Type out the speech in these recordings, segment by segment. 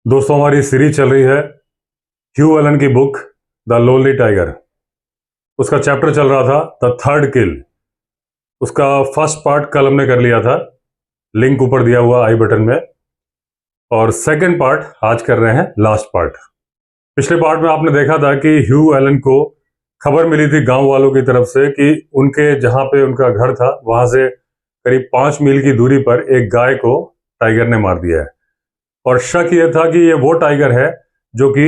दोस्तों, हमारी सीरीज चल रही है ह्यू एलन की बुक द लोनली टाइगर। उसका चैप्टर चल रहा था द थर्ड किल। उसका फर्स्ट पार्ट कल हमने कर लिया था, लिंक ऊपर दिया हुआ आई बटन में। और सेकंड पार्ट आज कर रहे हैं, लास्ट पार्ट। पिछले पार्ट में आपने देखा था कि ह्यू एलन को खबर मिली थी गांव वालों की तरफ से कि उनके जहां पे उनका घर था वहां से करीब 5 मील की दूरी पर एक गाय को टाइगर ने मार दिया है। और शक यह था कि ये वो टाइगर है जो कि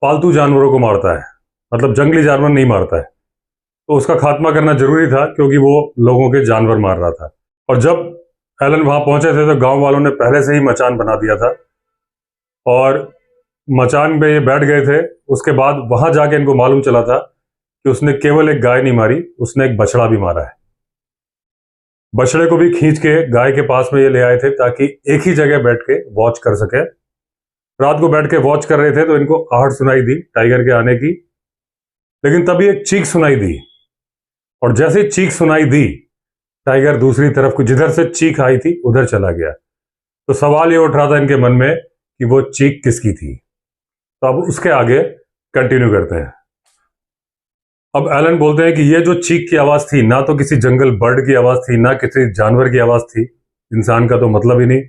पालतू जानवरों को मारता है, मतलब जंगली जानवर नहीं मारता है। तो उसका खात्मा करना जरूरी था क्योंकि वो लोगों के जानवर मार रहा था। और जब एलन वहां पहुंचे थे तो गांव वालों ने पहले से ही मचान बना दिया था और मचान पे ये बैठ गए थे। उसके बाद वहां जाके इनको मालूम चला था कि उसने केवल एक गाय नहीं मारी, उसने एक बछड़ा भी मारा है। बछड़े को भी खींच के गाय के पास में ये ले आए थे ताकि एक ही जगह बैठ के वॉच कर सके। रात को बैठ के वॉच कर रहे थे तो इनको आहट सुनाई दी टाइगर के आने की, लेकिन तभी एक चीख सुनाई दी। और जैसे ही चीख सुनाई दी, टाइगर दूसरी तरफ को, जिधर से चीख आई थी उधर चला गया। तो सवाल ये उठ रहा था इनके मन में कि वो चीख किसकी थी। तो अब उसके आगे कंटिन्यू करते हैं। अब एलन बोलते हैं कि ये जो चीख की आवाज थी ना तो किसी जंगल बर्ड की आवाज थी, ना किसी जानवर की आवाज थी, इंसान का तो मतलब ही नहीं।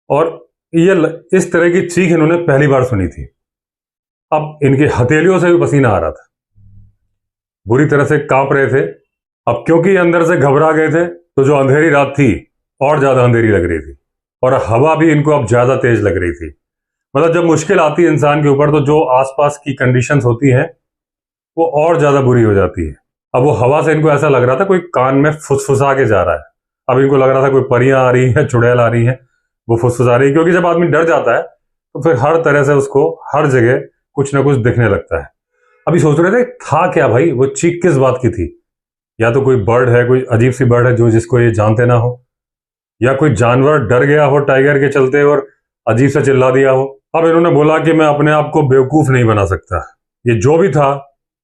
और ये इस तरह की चीख इन्होंने पहली बार सुनी थी। अब इनकी हथेलियों से भी पसीना आ रहा था, बुरी तरह से कांप रहे थे। अब क्योंकि अंदर से घबरा गए थे तो जो अंधेरी रात थी और ज्यादा अंधेरी लग रही थी और हवा भी इनको अब ज्यादा तेज लग रही थी। मतलब जब मुश्किल आती है इंसान के ऊपर तो जो आसपास की कंडीशंस होती हैं वो और ज्यादा बुरी हो जाती है। अब वो हवा से इनको ऐसा लग रहा था कोई कान में फुसफुसा के जा रहा है। अब इनको लग रहा था कोई परियां आ रही हैं, चुड़ैल आ रही हैं, वो फुसफुसा रही है। क्योंकि जब आदमी डर जाता है तो फिर हर तरह से उसको हर जगह कुछ ना कुछ दिखने लगता है। अभी सोच रहे थे था क्या भाई, वो चीख किस बात की थी। या तो कोई बर्ड है, कोई अजीब सी बर्ड है जो जिसको ये जानते ना हो, या कोई जानवर डर गया हो टाइगर के चलते और अजीब सा चिल्ला दिया हो। अब इन्होंने बोला कि मैं अपने आप को बेवकूफ नहीं बना सकता, ये जो भी था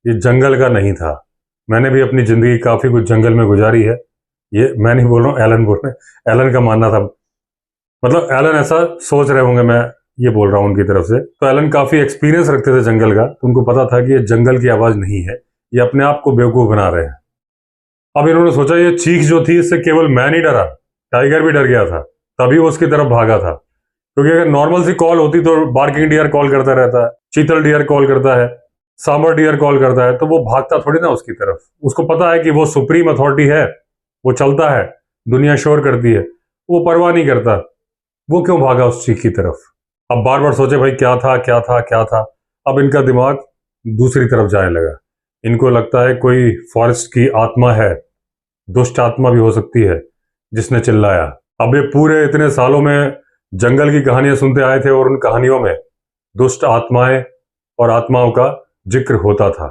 ये जंगल का नहीं था। मैंने भी अपनी जिंदगी काफी कुछ जंगल में गुजारी है। ये मैं नहीं बोल रहा हूँ, एलन बोल रहे हैं। एलन का मानना था, मतलब एलन ऐसा सोच रहे होंगे, मैं ये बोल रहा हूं उनकी तरफ से। तो एलन काफी एक्सपीरियंस रखते थे जंगल का, तो उनको पता था कि ये जंगल की आवाज नहीं है, ये अपने आप को बेवकूफ बना रहे हैं। अब इन्होंने सोचा ये चीख जो थी इससे केवल मैं नहीं डरा, टाइगर भी डर गया था, तभी वो उसकी तरफ भागा था। क्योंकि अगर नॉर्मल सी कॉल होती तो बार्किंग डियर कॉल करता रहता है, चीतल डियर कॉल करता है, सांबर डियर कॉल करता है, तो वो भागता थोड़ी ना उसकी तरफ। उसको पता है कि वो सुप्रीम अथॉरिटी है, वो चलता है, दुनिया शोर करती है, वो परवाह नहीं करता। वो क्यों भागा उस चीख की तरफ। अब बार बार सोचे भाई क्या था क्या था क्या था। अब इनका दिमाग दूसरी तरफ जाने लगा। इनको लगता है कोई फॉरेस्ट की आत्मा है, दुष्ट आत्मा भी हो सकती है जिसने चिल्लाया। अब ये पूरे इतने सालों में जंगल की कहानियां सुनते आए थे और उन कहानियों में दुष्ट आत्माएं और आत्माओं का जिक्र होता था।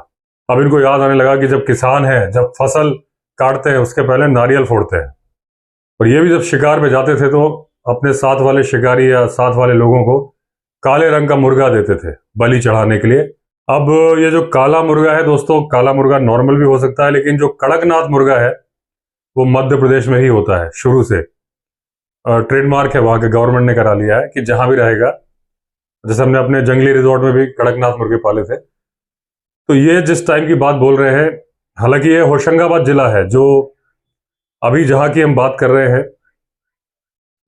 अब इनको याद आने लगा कि जब किसान हैं, जब फसल काटते हैं उसके पहले नारियल फोड़ते हैं। और ये भी जब शिकार पे जाते थे तो अपने साथ वाले शिकारी या साथ वाले लोगों को काले रंग का मुर्गा देते थे बलि चढ़ाने के लिए। अब ये जो काला मुर्गा है दोस्तों, काला मुर्गा नॉर्मल भी हो सकता है, लेकिन जो कड़कनाथ मुर्गा है वो मध्य प्रदेश में ही होता है शुरू से। ट्रेडमार्क है, वहां के गवर्नमेंट ने करा लिया है कि जहां भी रहेगा, जैसे हमने अपने जंगली रिजॉर्ट में भी कड़कनाथ मुर्गे पाले थे। तो ये जिस टाइम की बात बोल रहे हैं, हालांकि ये होशंगाबाद जिला है जो अभी जहां की हम बात कर रहे हैं,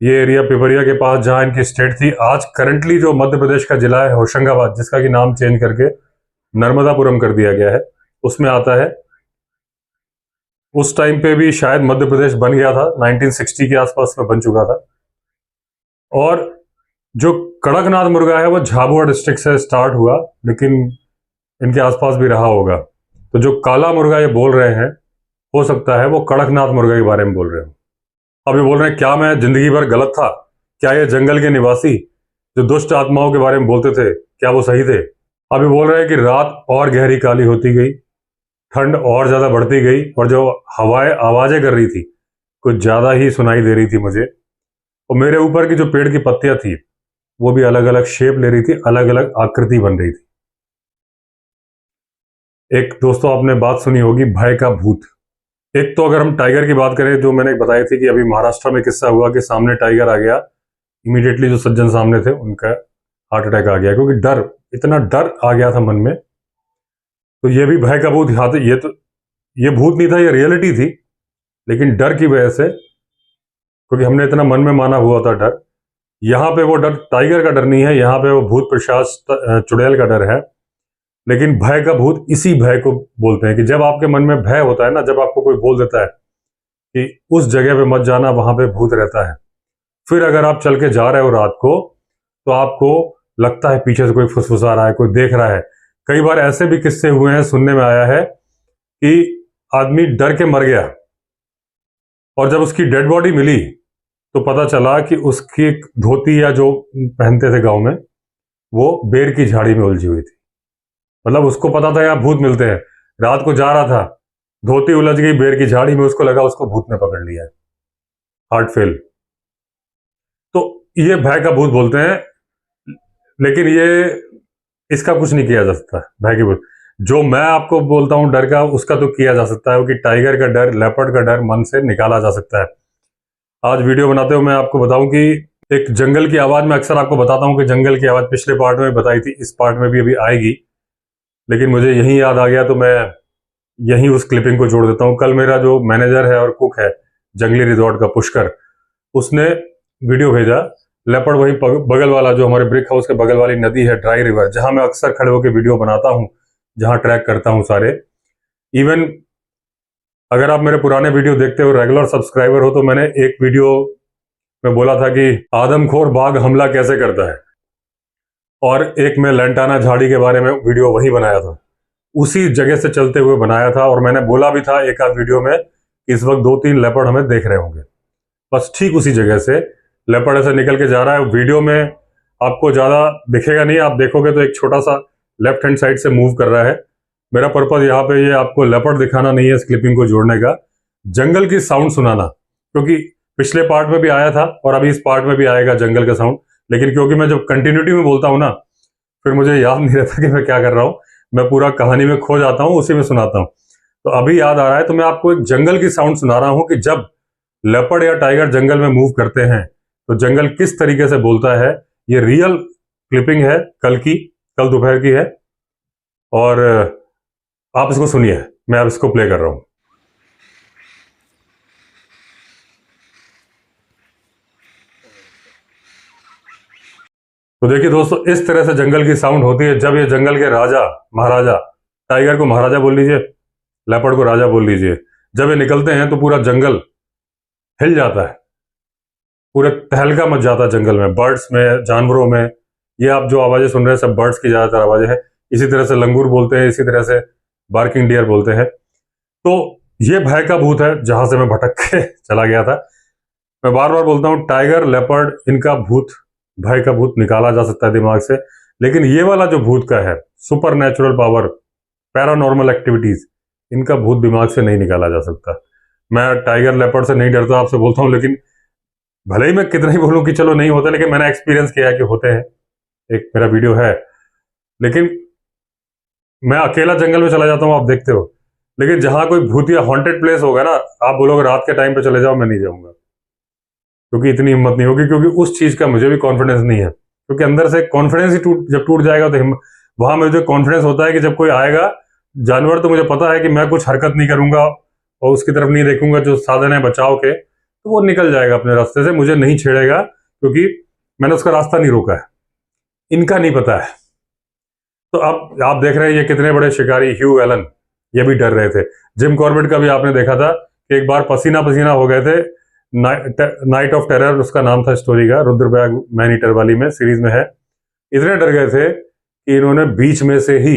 ये एरिया पिपरिया के पास जहां इनकी स्टेट थी। आज करंटली जो मध्य प्रदेश का जिला है होशंगाबाद, जिसका कि नाम चेंज करके नर्मदापुरम कर दिया गया है, उसमें आता है। उस टाइम पे भी शायद मध्य प्रदेश बन गया था, 1960 के आसपास में बन चुका था। और जो कड़कनाथ मुर्गा है वो झाबुआ डिस्ट्रिक्ट से स्टार्ट हुआ, लेकिन इनके आसपास भी रहा होगा। तो जो काला मुर्गा ये बोल रहे हैं, हो सकता है वो कड़कनाथ मुर्गा के बारे में बोल रहे हो। अब ये बोल रहे हैं क्या मैं जिंदगी भर गलत था, क्या ये जंगल के निवासी जो दुष्ट आत्माओं के बारे में बोलते थे क्या वो सही थे। अब ये बोल रहे हैं कि रात और गहरी काली होती गई, ठंड और ज्यादा बढ़ती गई, और जो हवाएं आवाजें कर रही थी कुछ ज्यादा ही सुनाई दे रही थी मुझे। और मेरे ऊपर की जो पेड़ की पत्तियां थी वो भी अलग अलग शेप ले रही थी, अलग अलग आकृति बन रही थी। एक दोस्तों आपने बात सुनी होगी, भय का भूत। एक तो अगर हम टाइगर की बात करें, जो मैंने बताई थी कि अभी महाराष्ट्र में किस्सा हुआ कि सामने टाइगर आ गया इमीडिएटली जो सज्जन सामने थे उनका हार्ट अटैक आ गया, क्योंकि डर, इतना डर आ गया था मन में। तो ये भी भय का भूत, ये भूत नहीं था, ये रियलिटी थी, लेकिन डर की वजह से, क्योंकि हमने इतना मन में माना हुआ था डर। यहाँ पे वो डर टाइगर का डर नहीं है, यहाँ पे वो भूत पिशाच चुड़ैल का डर है। लेकिन भय का भूत इसी भय को बोलते हैं कि जब आपके मन में भय होता है ना, जब आपको कोई बोल देता है कि उस जगह पे मत जाना, वहां पे भूत रहता है, फिर अगर आप चल के जा रहे हो रात को, तो आपको लगता है पीछे से कोई फुसफुसा रहा है, कोई देख रहा है। कई बार ऐसे भी किस्से हुए हैं, सुनने में आया है कि आदमी डर के मर गया, और जब उसकी डेड बॉडी मिली तो पता चला कि उसकी धोती या जो पहनते थे गांव में, वो बेर की झाड़ी में उलझी हुई थी। मतलब उसको पता था यहाँ भूत मिलते हैं, रात को जा रहा था, धोती उलझ गई बेर की झाड़ी में, उसको लगा उसको भूत ने पकड़ लिया है, हार्ट फेल। तो ये भय का भूत बोलते हैं। लेकिन ये, इसका कुछ नहीं किया जा सकता भय के भूत। जो मैं आपको बोलता हूं डर का, उसका तो किया जा सकता है कि टाइगर का डर, लेपर्ड का डर मन से निकाला जा सकता है। आज वीडियो बनाते हुए मैं आपको बताऊं कि एक जंगल की आवाज, मैं अक्सर आपको बताता हूं कि जंगल की आवाज पिछले पार्ट में बताई थी, इस पार्ट में भी अभी आएगी, लेकिन मुझे यही याद आ गया तो मैं यही उस क्लिपिंग को जोड़ देता हूं। कल मेरा जो मैनेजर है और कुक है जंगली रिजॉर्ट का, पुष्कर, उसने वीडियो भेजा। लेपर्ड वही बगल वाला, जो हमारे ब्रिक हाउस के बगल वाली नदी है, ड्राई रिवर, जहां मैं अक्सर खड़े होकर वीडियो बनाता हूं, जहां ट्रैक करता हूं सारे। इवन अगर आप मेरे पुराने वीडियो देखते हो, रेगुलर सब्सक्राइबर हो, तो मैंने एक वीडियो में बोला था कि आदमखोर बाघ हमला कैसे करता है, और एक मैं लैंटाना झाड़ी के बारे में वीडियो वही बनाया था, उसी जगह से चलते हुए बनाया था। और मैंने बोला भी था एक आध वीडियो में, इस वक्त 2-3 लेपर्ड हमें देख रहे होंगे। बस ठीक उसी जगह से लेपर्ड ऐसे निकल के जा रहा है। वीडियो में आपको ज्यादा दिखेगा नहीं, आप देखोगे तो एक छोटा सा लेफ्ट हैंड साइड से मूव कर रहा है। मेरा पर्पज यहाँ पे ये आपको लेपर्ड दिखाना नहीं है, इस क्लिपिंग को जोड़ने का, जंगल की साउंड सुनाना, क्योंकि पिछले पार्ट में भी आया था और अभी इस पार्ट में भी आएगा जंगल का साउंड। लेकिन क्योंकि मैं जब कंटिन्यूटी में बोलता हूं ना, फिर मुझे याद नहीं रहता कि मैं क्या कर रहा हूं, मैं पूरा कहानी में खो जाता हूं, उसी में सुनाता हूं। तो अभी याद आ रहा है, तो मैं आपको एक जंगल की साउंड सुना रहा हूं कि जब लेपर्ड या टाइगर जंगल में मूव करते हैं तो जंगल किस तरीके से बोलता है। ये रियल क्लिपिंग है, कल दोपहर की है, और आप इसको सुनिए, मैं अब इसको प्ले कर रहा हूं। तो देखिए दोस्तों, इस तरह से जंगल की साउंड होती है जब ये जंगल के राजा महाराजा, टाइगर को महाराजा बोल लीजिए, लेपर्ड को राजा बोल लीजिए, जब ये निकलते हैं तो पूरा जंगल हिल जाता है, पूरा तहलका मच जाता है जंगल में, बर्ड्स में, जानवरों में। ये आप जो आवाजें सुन रहे हैं सब बर्ड्स की ज्यादातर आवाजें हैं। इसी तरह से लंगूर बोलते हैं, इसी तरह से बार्किंग डियर बोलते हैं। तो ये भय का भूत है, जहां से मैं भटक के चला गया था। मैं बार बार बोलता हूं, टाइगर, लेपर्ड, इनका भूत, भय का भूत निकाला जा सकता है दिमाग से, लेकिन ये वाला जो भूत का है, super natural power, paranormal activities, इनका भूत दिमाग से नहीं निकाला जा सकता। मैं टाइगर, लेपर्ड से नहीं डरता, आपसे बोलता हूं, लेकिन भले ही मैं कितना ही बोलूं कि चलो नहीं होता, लेकिन मैंने एक्सपीरियंस किया है कि होते हैं। एक मेरा वीडियो है, लेकिन मैं अकेला जंगल में चला जाता हूं, आप देखते हो। लेकिन जहां कोई भूतिया हॉन्टेड प्लेस होगा ना, आप बोलोगे रात के टाइम पे चले जाओ, मैं नहीं जाऊंगा, क्योंकि इतनी हिम्मत नहीं होगी, क्योंकि उस चीज का मुझे भी कॉन्फिडेंस नहीं है। क्योंकि अंदर से कॉन्फिडेंस ही जब टूट जाएगा तो हिम्मत, वहां मुझे कॉन्फिडेंस होता है कि जब कोई आएगा जानवर, तो मुझे पता है कि मैं कुछ हरकत नहीं करूंगा और उसकी तरफ नहीं देखूंगा, जो साधन है बचाव के, तो वो निकल जाएगा अपने रास्ते से, मुझे नहीं छेड़ेगा, क्योंकि मैंने उसका रास्ता नहीं रोका है। इनका नहीं पता है। तो अब आप देख रहे हैं ये कितने बड़े शिकारी, ह्यू एलन, ये भी डर रहे थे। जिम कॉर्बेट का भी आपने देखा था कि एक बार पसीना पसीना हो गए थे, नाइट ऑफ टेरर उसका नाम था स्टोरी का, रुद्रप्रयाग मैन ईटर वाली में, सीरीज में है। इतने डर गए थे कि इन्होंने बीच में से ही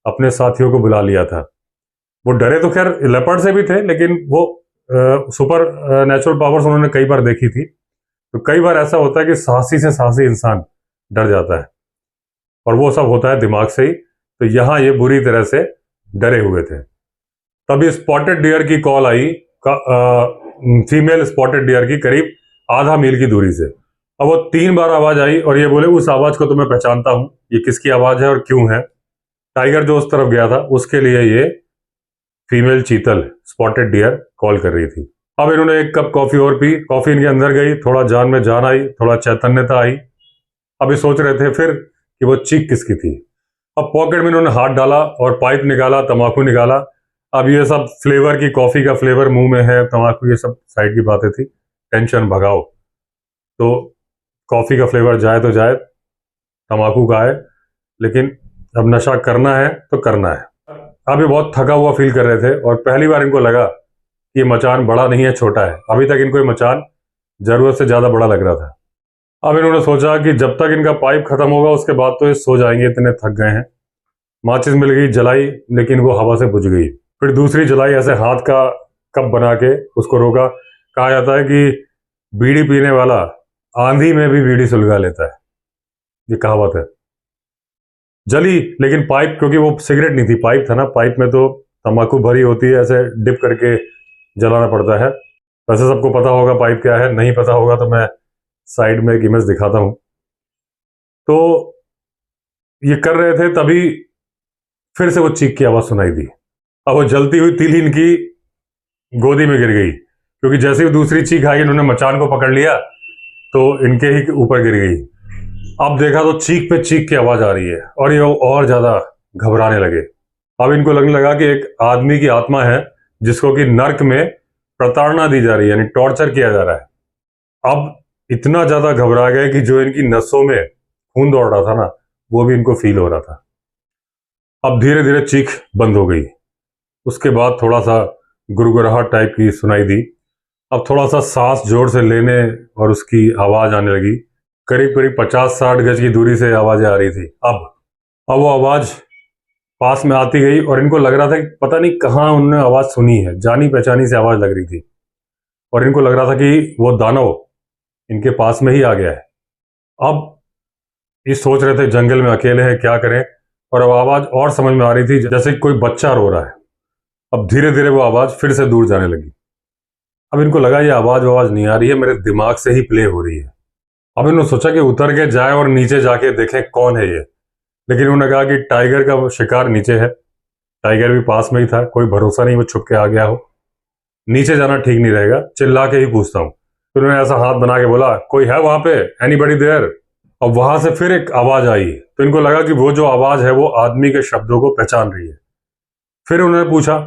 अपने साथियों को बुला लिया था। वो डरे तो खैर लेपर्ड से भी थे, लेकिन वो सुपर नेचुरल पावर्स उन्होंने कई बार देखी थी। तो कई बार ऐसा होता है कि साहसी से साहसी इंसान डर जाता है, और वो सब होता है दिमाग से ही। तो यहां ये बुरी तरह से डरे हुए थे। तभी स्पॉटेड डियर की कॉल आई, फीमेल स्पॉटेड डियर की, करीब आधा मील की दूरी से। अब वो 3 बार आवाज आई और ये बोले, उस आवाज को तो मैं पहचानता हूं, ये किसकी आवाज है और क्यों है। टाइगर जो उस तरफ गया था, उसके लिए ये फीमेल चीतल, स्पॉटेड डियर, कॉल कर रही थी। अब इन्होंने एक कप कॉफी और पी, कॉफी इनके अंदर गई, थोड़ा जान में जान आई, थोड़ा चैतन्यता आई। अब ये सोच रहे थे फिर कि वो चीख किसकी थी। अब पॉकेट में इन्होंने हाथ डाला और पाइप निकाला, तंबाकू निकाला। अब ये सब फ्लेवर की, कॉफी का फ्लेवर मुंह में है, तंबाकू, ये सब साइड की बातें थी। टेंशन भगाओ, तो कॉफी का फ्लेवर जाए तो जाए, तंबाकू का है, लेकिन अब नशा करना है तो करना है। अब ये बहुत थका हुआ फील कर रहे थे और पहली बार इनको लगा कि ये मचान बड़ा नहीं है, छोटा है। अभी तक इनको ये मचान जरूरत से ज्यादा बड़ा लग रहा था। अब इन्होंने सोचा कि जब तक इनका पाइप खत्म होगा उसके बाद तो ये सो जाएंगे, इतने थक गए हैं। माचिस मिल गई, जलाई, लेकिन वो हवा से बुझ गई। फिर दूसरी जलाई, ऐसे हाथ का कप बना के उसको रोका। कहा जाता है कि बीड़ी पीने वाला आंधी में भी बीड़ी सुलगा लेता है, ये कहावत है। जली, लेकिन पाइप, क्योंकि वो सिगरेट नहीं थी, पाइप था ना, पाइप में तो तंबाकू भरी होती है, ऐसे डिप करके जलाना पड़ता है। वैसे सबको पता होगा पाइप क्या है, नहीं पता होगा तो मैं साइड में एक इमेज दिखाता हूं। तो ये कर रहे थे, तभी फिर से वो चीख की आवाज सुनाई दी। अब वो जलती हुई तीली इनकी गोदी में गिर गई, क्योंकि जैसे ही दूसरी चीख आई, इन्होंने मचान को पकड़ लिया तो इनके ही ऊपर गिर गई। अब देखा तो चीख पे चीख की आवाज आ रही है और ये और ज्यादा घबराने लगे। अब इनको लगने लगा कि एक आदमी की आत्मा है जिसको कि नर्क में प्रताड़ना दी जा रही है, यानी टॉर्चर किया जा रहा है। अब इतना ज्यादा घबरा गए कि जो इनकी नसों में खून दौड़ रहा था ना, वो भी इनको फील हो रहा था। अब धीरे धीरे चीख बंद हो गई। उसके बाद थोड़ा सा गुरगुराहट टाइप की सुनाई दी। अब थोड़ा सा सांस जोर से लेने और उसकी आवाज आने लगी। करीब करीब 50-60 गज की दूरी से आवाजें आ रही थी। अब वो आवाज पास में आती गई और इनको लग रहा था कि पता नहीं कहाँ उन्होंने आवाज सुनी है, जानी पहचानी से आवाज लग रही थी। और इनको लग रहा था कि वो दानव इनके पास में ही आ गया है। अब ये सोच रहे थे जंगल में अकेले हैं, क्या करें। और अब आवाज और समझ में आ रही थी, जैसे कोई बच्चा रो रहा है। अब धीरे धीरे वो आवाज फिर से दूर जाने लगी। अब इनको लगा ये आवाज नहीं आ रही है, मेरे दिमाग से ही प्ले हो रही है। अब इन्होंने सोचा कि उतर के जाए और नीचे जाके देखें कौन है ये। लेकिन उन्होंने कहा कि टाइगर का वो शिकार नीचे है, टाइगर भी पास में ही था, कोई भरोसा नहीं वो छुप के आ गया हो, नीचे जाना ठीक नहीं रहेगा, चिल्ला के ही पूछता हूँ। तो उन्होंने ऐसा हाथ बना के बोला, कोई है वहां पे, एनीबडी देयर। अब वहां से फिर एक आवाज आई, तो इनको लगा कि वो जो आवाज है वो आदमी के शब्दों को पहचान रही है। फिर उन्होंने पूछा,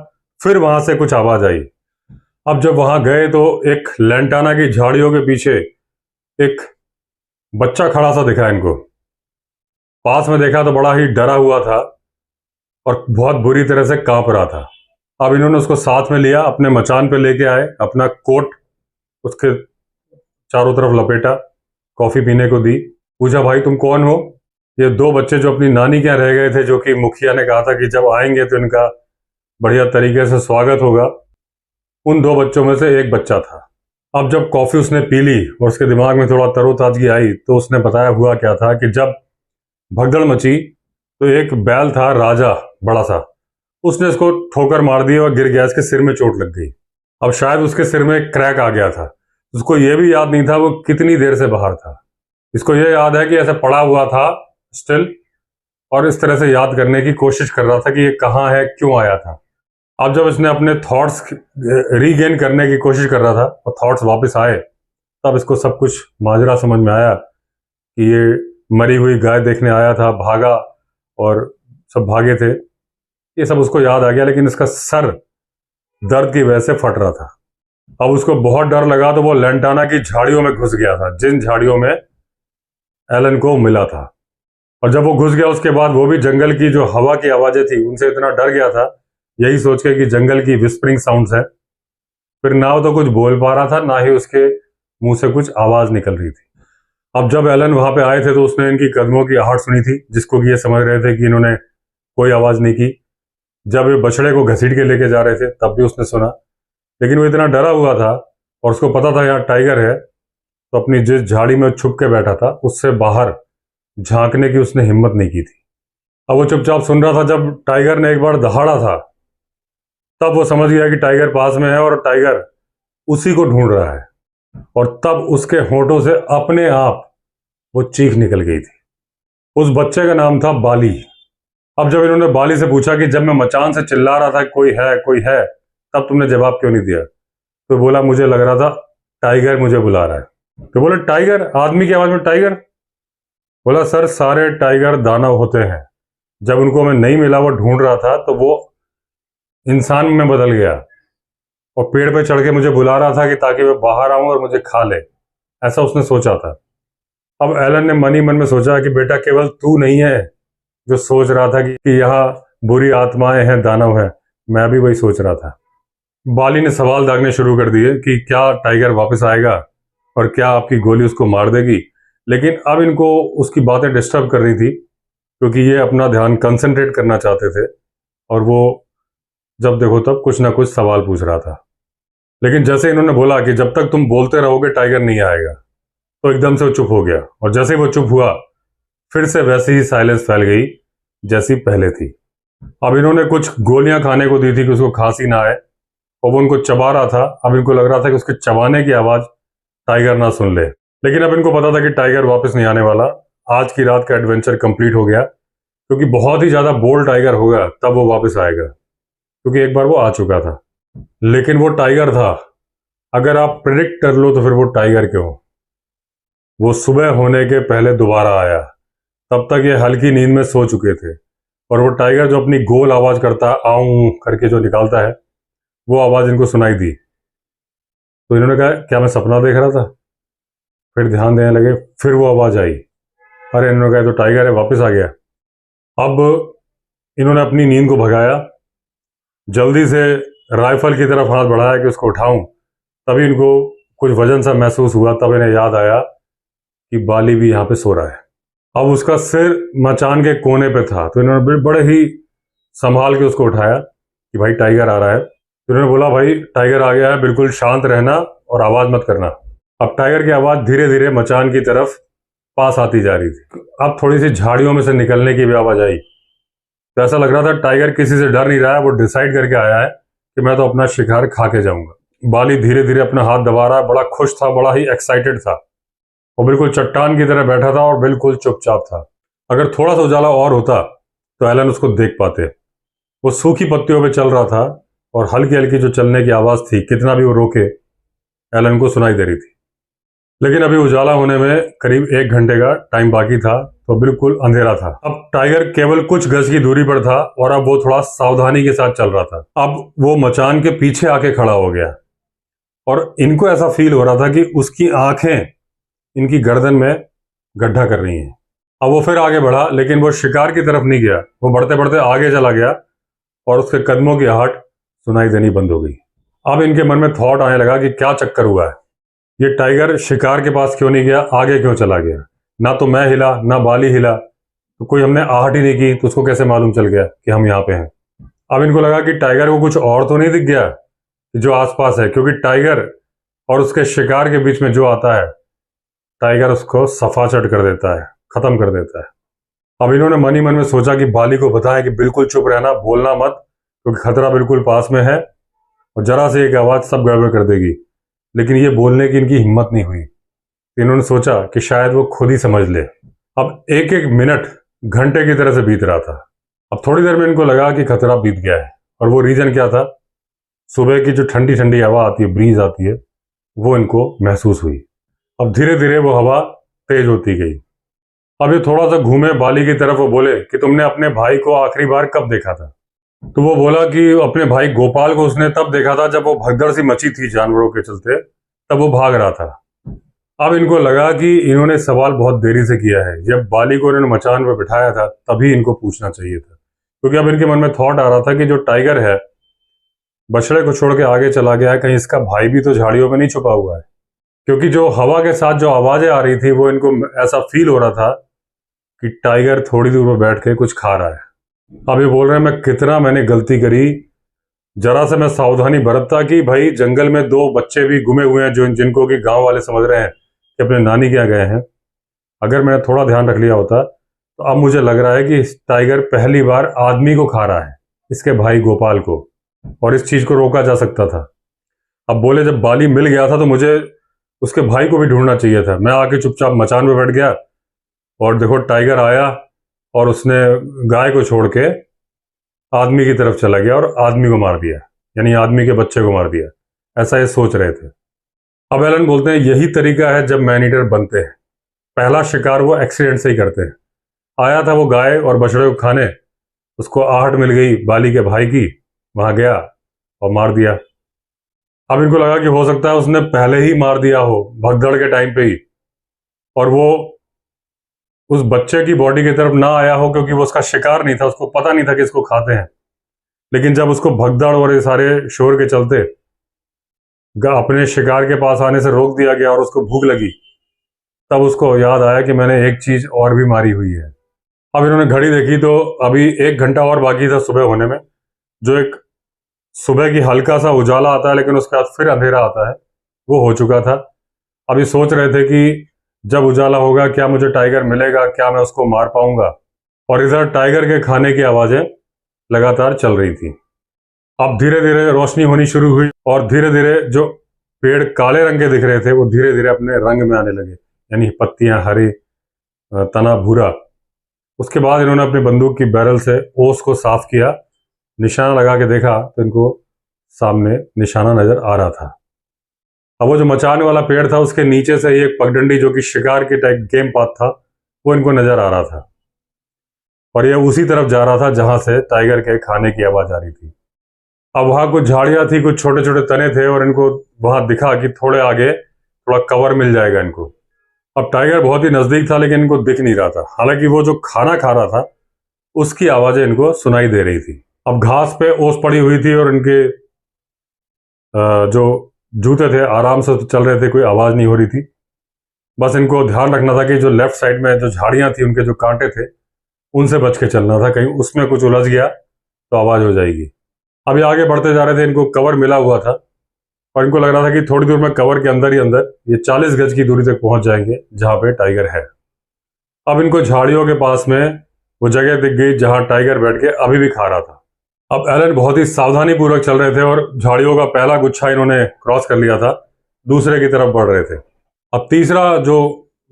फिर वहां से कुछ आवाज आई। अब जब वहां गए तो एक लैंटाना की झाड़ियों के पीछे एक बच्चा खड़ा सा दिखा इनको। पास में देखा तो बड़ा ही डरा हुआ था और बहुत बुरी तरह से कांप रहा था। अब इन्होंने उसको साथ में लिया, अपने मचान पे लेके आए, अपना कोट उसके चारों तरफ लपेटा, कॉफी पीने को दी। पूछा, भाई तुम कौन हो? ये 2 बच्चे जो अपनी नानी के यहाँ रह गए थे, जो कि मुखिया ने कहा था कि जब आएंगे तो इनका बढ़िया तरीके से स्वागत होगा, उन 2 बच्चों में से एक बच्चा था। अब जब कॉफी उसने पी ली और उसके दिमाग में थोड़ा तरोताजगी आई, तो उसने बताया हुआ क्या था कि जब भगदड़ मची तो एक बैल था राजा बड़ा सा, उसने इसको ठोकर मार दी और गिर गया, इसके सिर में चोट लग गई। अब शायद उसके सिर में क्रैक आ गया था। उसको यह भी याद नहीं था वो कितनी देर से बाहर था। इसको यह याद है कि ऐसे पड़ा हुआ था स्टिल, और इस तरह से याद करने की कोशिश कर रहा था कि ये कहाँ है, क्यों आया था। अब जब इसने अपने थॉट्स रीगेन करने की कोशिश कर रहा था और थॉट्स वापस आए, तब इसको सब कुछ माजरा समझ में आया कि ये मरी हुई गाय देखने आया था, भागा और सब भागे थे, ये सब उसको याद आ गया। लेकिन इसका सर दर्द की वजह से फट रहा था। अब उसको बहुत डर लगा तो वो लैंटाना की झाड़ियों में घुस गया था, जिन झाड़ियों में एलन को मिला था। और जब वो घुस गया उसके बाद वो भी जंगल की जो हवा की आवाजें थी उनसे इतना डर गया था, यही सोच के कि जंगल की विस्परिंग साउंड्स है। फिर ना तो कुछ बोल पा रहा था, ना ही उसके मुंह से कुछ आवाज निकल रही थी। अब जब एलन वहां पे आए थे तो उसने इनकी कदमों की आहट सुनी थी, जिसको कि ये समझ रहे थे कि इन्होंने कोई आवाज नहीं की। जब ये बछड़े को घसीट के लेके जा रहे थे तब भी उसने सुना, लेकिन वो इतना डरा हुआ था और उसको पता था यहाँ टाइगर है, तो अपनी जिस झाड़ी में छुप के बैठा था उससे बाहर झांकने की उसने हिम्मत नहीं की थी। अब वो चुपचाप सुन रहा था। जब टाइगर ने एक बार दहाड़ा था तब वो समझ गया कि टाइगर पास में है और टाइगर उसी को ढूंढ रहा है, और तब उसके होठों से अपने आप वो चीख निकल गई थी। उस बच्चे का नाम था बाली। अब जब इन्होंने बाली से पूछा कि जब मैं मचान से चिल्ला रहा था कोई है, तब तुमने जवाब क्यों नहीं दिया, तो बोला मुझे लग रहा था टाइगर मुझे बुला रहा है। तो बोला टाइगर, आदमी की आवाज में टाइगर। बोला सर सारे टाइगर दानव होते हैं, जब उनको मैं नहीं मिला, वो ढूंढ रहा था, तो वो इंसान में बदल गया और पेड़ पे चढ़ के मुझे बुला रहा था कि ताकि मैं बाहर आऊं और मुझे खा ले, ऐसा उसने सोचा था। अब एलन ने मन ही मन में सोचा कि बेटा केवल तू नहीं है जो सोच रहा था कि यहाँ बुरी आत्माएं हैं, दानव हैं, मैं भी वही सोच रहा था। बाली ने सवाल दागने शुरू कर दिए कि क्या टाइगर वापस आएगा और क्या आपकी गोली उसको मार देगी। लेकिन अब इनको उसकी बातें डिस्टर्ब कर रही थी, क्योंकि ये अपना ध्यान कंसंट्रेट करना चाहते थे और वो जब देखो तब कुछ ना कुछ सवाल पूछ रहा था। लेकिन जैसे इन्होंने बोला कि जब तक तुम बोलते रहोगे टाइगर नहीं आएगा, तो एकदम से वो चुप हो गया और जैसे ही वो चुप हुआ फिर से वैसी ही साइलेंस फैल गई जैसी पहले थी। अब इन्होंने कुछ गोलियां खाने को दी थी कि उसको खांसी ना आए और वो उनको चबा रहा था। अब इनको लग रहा था कि उसके चबाने की आवाज टाइगर ना सुन ले, लेकिन अब इनको पता था कि टाइगर वापस नहीं आने वाला। आज की रात का एडवेंचर कंप्लीट हो गया, क्योंकि बहुत ही ज्यादा बोल्ड टाइगर होगा तब वो वापस आएगा, क्योंकि एक बार वो आ चुका था। लेकिन वो टाइगर था, अगर आप प्रिडिक्ट कर लो तो फिर वो टाइगर क्यों? वो सुबह होने के पहले दोबारा आया। तब तक ये हल्की नींद में सो चुके थे और वो टाइगर जो अपनी गोल आवाज करता है, आऊं करके जो निकालता है, वो आवाज इनको सुनाई दी। तो इन्होंने कहा क्या मैं सपना देख रहा था? फिर ध्यान देने लगे, फिर वो आवाज आई। अरे इन्होंने कहा तो टाइगर है, वापस आ गया। अब इन्होंने अपनी नींद को भगाया, जल्दी से राइफल की तरफ हाथ बढ़ाया कि उसको उठाऊं। तभी इनको कुछ वजन सा महसूस हुआ, तब इन्हें याद आया कि बाली भी यहाँ पे सो रहा है। अब उसका सिर मचान के कोने पे था, तो इन्होंने बड़े ही संभाल के उसको उठाया कि भाई टाइगर आ रहा है। तो इन्होंने बोला भाई टाइगर आ गया है, बिल्कुल शांत रहना और आवाज मत करना। अब टाइगर की आवाज धीरे धीरे मचान की तरफ पास आती जा रही थी। अब थोड़ी सी झाड़ियों में से निकलने की भी आवाज आई। तो ऐसा लग रहा था टाइगर किसी से डर नहीं रहा है, वो डिसाइड करके आया है कि मैं तो अपना शिकार खा के जाऊंगा। बाली धीरे धीरे अपना हाथ दबा रहा है, बड़ा खुश था, बड़ा ही एक्साइटेड था। वो बिल्कुल चट्टान की तरह बैठा था और बिल्कुल चुपचाप था। अगर थोड़ा सा उजाला और होता तो एलन उसको देख पाते। वो सूखी पत्तियों पे चल रहा था और हल्की हल्की जो चलने की आवाज थी, कितना भी वो रोके, एलन को सुनाई दे रही थी। लेकिन अभी उजाला होने में करीब 1 घंटे का टाइम बाकी था, तो बिल्कुल अंधेरा था। अब टाइगर केवल कुछ गज की दूरी पर था और अब वो थोड़ा सावधानी के साथ चल रहा था। अब वो मचान के पीछे आके खड़ा हो गया और इनको ऐसा फील हो रहा था कि उसकी आंखें इनकी गर्दन में गड्ढा कर रही हैं। अब वो फिर आगे बढ़ा, लेकिन वो शिकार की तरफ नहीं गया। वो बढ़ते बढ़ते आगे चला गया और उसके कदमों की आहट सुनाई देनी बंद हो गई। अब इनके मन में थॉट आने लगा कि क्या चक्कर हुआ है, ये टाइगर शिकार के पास क्यों नहीं गया, आगे क्यों चला गया? ना तो मैं हिला ना बाली हिला, तो कोई हमने आहट ही नहीं की, तो उसको कैसे मालूम चल गया कि हम यहाँ पे हैं? अब इनको लगा कि टाइगर को कुछ और तो नहीं दिख गया जो आसपास है, क्योंकि टाइगर और उसके शिकार के बीच में जो आता है, टाइगर उसको सफाचट कर देता है, खत्म कर देता है। अब इन्होंने मन ही मन में सोचा कि बाली को बताया कि बिल्कुल चुप रहना, बोलना मत, क्योंकि खतरा बिल्कुल पास में है और जरा से एक आवाज सब गड़बड़ कर देगी। लेकिन ये बोलने की इनकी हिम्मत नहीं हुई। इन्होंने सोचा कि शायद वो खुद ही समझ ले। अब एक एक मिनट घंटे की तरह से बीत रहा था। अब थोड़ी देर में इनको लगा कि खतरा बीत गया है, और वो रीजन क्या था? सुबह की जो ठंडी ठंडी हवा आती है, ब्रीज आती है, वो इनको महसूस हुई। अब धीरे धीरे वो हवा तेज होती गई। अब ये थोड़ा सा घूमे बाली की तरफ, वो बोले कि तुमने अपने भाई को आखिरी बार कब देखा था? तो वो बोला कि अपने भाई गोपाल को उसने तब देखा था जब वो भगदड़ सी मची थी जानवरों के चलते, तब वो भाग रहा था। अब इनको लगा कि इन्होंने सवाल बहुत देरी से किया है। जब बाली को इन्होंने मचान पर बिठाया था तभी इनको पूछना चाहिए था, क्योंकि अब इनके मन में थॉट आ रहा था कि जो टाइगर है बछड़े को छोड़ के आगे चला गया है, कहीं इसका भाई भी तो झाड़ियों में नहीं छुपा हुआ है। क्योंकि जो हवा के साथ जो आवाजें आ रही थी, वो इनको ऐसा फील हो रहा था कि टाइगर थोड़ी दूर पर बैठ के कुछ खा रहा है। अब ये बोल रहे हैं मैं कितना मैंने गलती करी, जरा से मैं सावधानी बरतता कि भाई जंगल में 2 बच्चे भी गुमे हुए हैं जो जिनको कि गांव वाले समझ रहे हैं कि अपने नानी के यहाँ गए हैं। अगर मैंने थोड़ा ध्यान रख लिया होता तो अब मुझे लग रहा है कि टाइगर पहली बार आदमी को खा रहा है, इसके भाई गोपाल को, और इस चीज को रोका जा सकता था। अब बोले जब बाली मिल गया था तो मुझे उसके भाई को भी ढूंढना चाहिए था। मैं आके चुपचाप मचान पे बैठ गया और देखो टाइगर आया और उसने गाय को छोड़ के आदमी की तरफ चला गया और आदमी को मार दिया, यानी आदमी के बच्चे को मार दिया। ऐसा ये सोच रहे थे। अब एलन बोलते हैं यही तरीका है जब मैन ईटर बनते हैं। पहला शिकार वो एक्सीडेंट से ही करते हैं। आया था वो गाय और बछड़े को खाने, उसको आहट मिल गई बाली के भाई की, वहां गया और मार दिया। अब इनको लगा कि हो सकता है उसने पहले ही मार दिया हो भगदड़ के टाइम पे ही, और वो उस बच्चे की बॉडी की तरफ ना आया हो क्योंकि वो उसका शिकार नहीं था, उसको पता नहीं था कि इसको खाते हैं। लेकिन जब उसको भगदड़ और ये सारे शोर के चलते अपने शिकार के पास आने से रोक दिया गया और उसको भूख लगी, तब उसको याद आया कि मैंने एक चीज और भी मारी हुई है। अब इन्होंने घड़ी देखी तो अभी 1 घंटा और बाकी था सुबह होने में। जो एक सुबह की हल्का सा उजाला आता है लेकिन उसके बाद फिर अंधेरा आता है, वो हो चुका था। अभी सोच रहे थे कि जब उजाला होगा क्या मुझे टाइगर मिलेगा, क्या मैं उसको मार पाऊंगा। और इधर टाइगर के खाने की आवाजें लगातार चल रही थी। अब धीरे धीरे रोशनी होनी शुरू हुई और धीरे धीरे जो पेड़ काले रंग के दिख रहे थे वो धीरे धीरे अपने रंग में आने लगे, यानी पत्तियां हरी, तना भूरा। उसके बाद इन्होंने अपनी बंदूक की बैरल से ओस को साफ किया, निशाना लगा के देखा तो इनको सामने निशाना नजर आ रहा था। अब वो जो मचान वाला पेड़ था उसके नीचे से ही एक पगडंडी जो कि शिकार के टाइप गेम पात था वो इनको नजर आ रहा था, और ये उसी तरफ जा रहा था जहां से टाइगर के खाने की आवाज आ रही थी। अब वहां कुछ झाड़ियां थी, कुछ छोटे छोटे तने थे, और इनको वहां दिखा कि थोड़े आगे थोड़ा कवर मिल जाएगा इनको। अब टाइगर बहुत ही नजदीक था लेकिन इनको दिख नहीं रहा था, हालांकि वो जो खाना खा रहा था उसकी आवाजें इनको सुनाई दे रही थी। अब घास पे ओस पड़ी हुई थी और इनके जो जूते थे आराम से चल रहे थे, कोई आवाज नहीं हो रही थी। बस इनको ध्यान रखना था कि जो लेफ्ट साइड में जो झाड़ियां थी उनके जो कांटे थे उनसे बच के चलना था, कहीं उसमें कुछ उलझ गया तो आवाज हो जाएगी। अभी आगे बढ़ते जा रहे थे, इनको कवर मिला हुआ था और इनको लग रहा था कि थोड़ी दूर में कवर के अंदर ही अंदर ये 40 गज की दूरी तक पहुंच जाएंगे जहां पे टाइगर है। अब इनको झाड़ियों के पास में वो जगह दिख गई जहां टाइगर बैठ के अभी भी खा रहा था। अब एलन बहुत ही सावधानी पूर्वक चल रहे थे और झाड़ियों का पहला गुच्छा इन्होंने क्रॉस कर लिया था, दूसरे की तरफ बढ़ रहे थे। अब तीसरा जो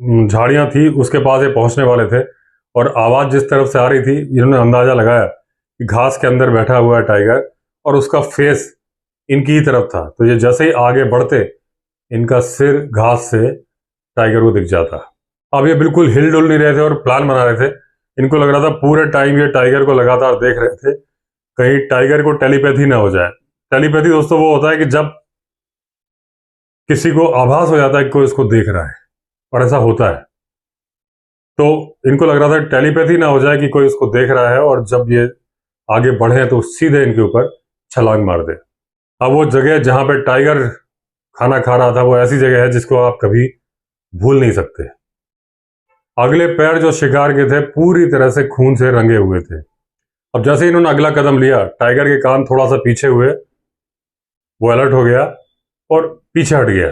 झाड़ियां थी उसके पास ये पहुंचने वाले थे, और आवाज जिस तरफ से आ रही थी इन्होंने अंदाजा लगाया कि घास के अंदर बैठा हुआ है टाइगर और उसका फेस इनकी ही तरफ था। तो ये जैसे ही आगे बढ़ते इनका सिर घास से टाइगर को दिख जाता। अब ये बिल्कुल हिल डुल नहीं रहे थे और प्लान बना रहे थे। इनको लग रहा था पूरे टाइम ये टाइगर को लगातार देख रहे थे, कहीं टाइगर को टेलीपैथी ना हो जाए। टेलीपैथी दोस्तों वो होता है कि जब किसी को आभास हो जाता है कि कोई इसको देख रहा है, और ऐसा होता है। तो इनको लग रहा था टेलीपैथी ना हो जाए कि कोई इसको देख रहा है और जब ये आगे बढ़े तो सीधे इनके ऊपर छलांग मार दे। अब वो जगह जहां पे टाइगर खाना खा रहा था वो ऐसी जगह है जिसको आप कभी भूल नहीं सकते। अगले पैर जो शिकार के थे पूरी तरह से खून से रंगे हुए थे। अब जैसे ही इन्होंने अगला कदम लिया टाइगर के कान थोड़ा सा पीछे हुए, वो अलर्ट हो गया और पीछे हट गया।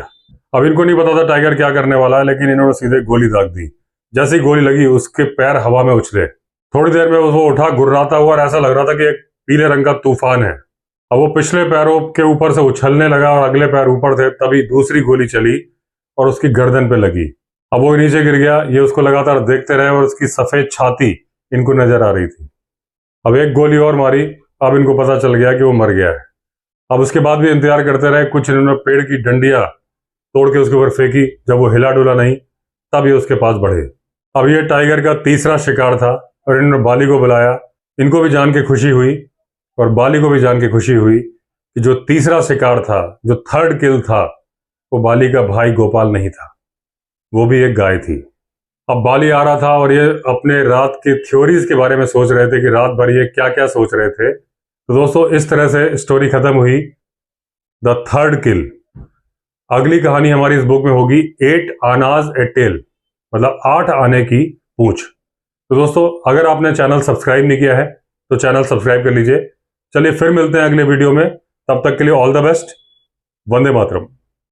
अब इनको नहीं पता था टाइगर क्या करने वाला है, लेकिन इन्होंने सीधे गोली दाग दी। जैसे ही गोली लगी उसके पैर हवा में उछले। थोड़ी देर में वो उठा गुर्राता हुआ और ऐसा लग रहा था कि एक पीले रंग का तूफान है। अब वो पिछले पैरों के ऊपर से उछलने लगा और अगले पैर ऊपर थे, तभी दूसरी गोली चली और उसकी गर्दन पे लगी। अब वो नीचे गिर गया। ये उसको लगातार देखते रहे और उसकी सफेद छाती इनको नजर आ रही थी। अब एक गोली और मारी, अब इनको पता चल गया कि वो मर गया है। अब उसके बाद भी इंतजार करते रहे। कुछ इन्होंने पेड़ की डंडियां तोड़ के उसके ऊपर फेंकी, जब वो हिला डुला नहीं तब ये उसके पास बढ़े। अब ये टाइगर का तीसरा शिकार था और इन्होंने बाली को बुलाया। इनको भी जान के खुशी हुई और बाली को भी जान के खुशी हुई कि जो तीसरा शिकार था, जो थर्ड किल था, वो बाली का भाई गोपाल नहीं था, वो भी एक गाय थी। अब बाली आ रहा था और ये अपने रात की थ्योरीज के बारे में सोच रहे थे कि रात भर ये क्या क्या सोच रहे थे। तो दोस्तों इस तरह से स्टोरी खत्म हुई, द थर्ड किल। अगली कहानी हमारी इस बुक में होगी 8 आनाज ए टेल, मतलब 8 आने की पूंछ। तो दोस्तों अगर आपने चैनल सब्सक्राइब नहीं किया है तो चैनल सब्सक्राइब कर लीजिए। चलिए फिर मिलते हैं अगले वीडियो में, तब तक के लिए all the best. Vande Mataram.